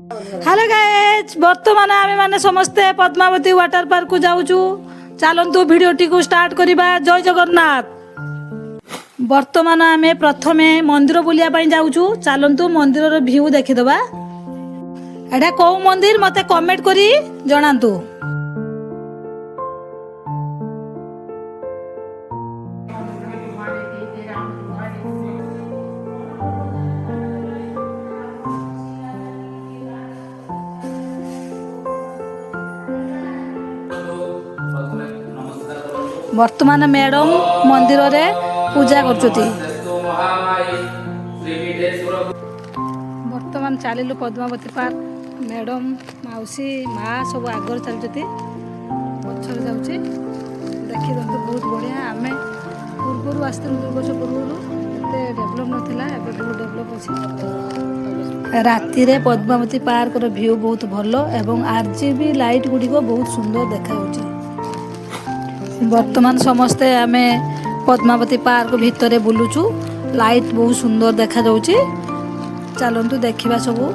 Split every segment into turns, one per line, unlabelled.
Hello guys बर्तमान आमे माने समस्ते पद्मावती वाटर पार्क को जाऊचु। चलतु भिडियोटी को स्टार्ट करिबा। जय जगन्नाथ। बर्तमान आमे प्रथमे मंदिर बुलिया पई जाऊचु। चलतु मंदिर रो व्यू देखिदबा। एडा को मंदिर मते कमेंट करी जणांतु। वर्तमान मैडम मंदिर रे पूजा करछुती। वर्तमान चलिलु पद्मावती पार्क। मैडम माउसी माँ सब आगर चलछुती। पछर जाउची देखि दंतु बहुत बढ़िया। आमे पूर्वरु आस्ते 2 वर्ष पूर्वरु एते डेवलप नथिला, एबे बहुत डेवलप अछि। राति रे पद्मावती पार्क रो व्यू बहुत भलो एवं आरजीबी लाइट गुडी को बहुत सुंदर देखा होची। वर्तमान समस्ते आमे पद्मावती पार्क भितरे बुलुचु। लाइट बहुत सुंदर देखा जाउची। चलंतु देखिबा सबु।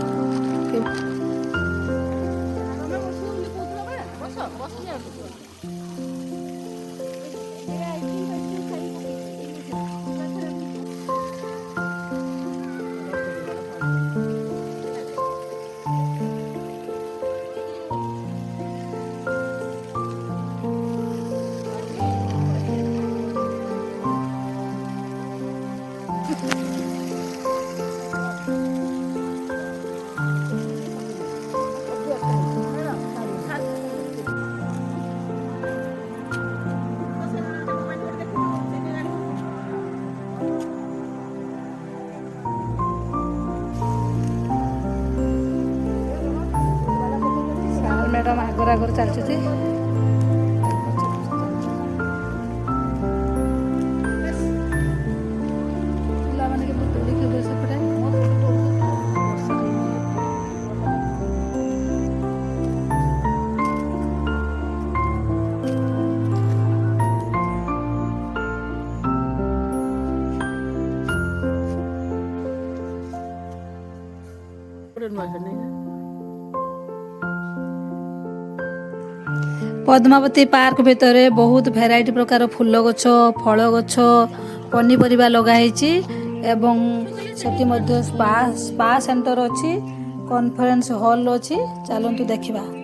मैडम आगर आगर चलती। पद्मावती पार्क भितर बहुत भेराइटी प्रकार फूल गछ, फल गछ, पनीपरिबा लगाई एवं सेठी मध्य स्पा सेंटर अछि, कॉन्फ्रेंस हॉल अछि। चलंतु देखिबा।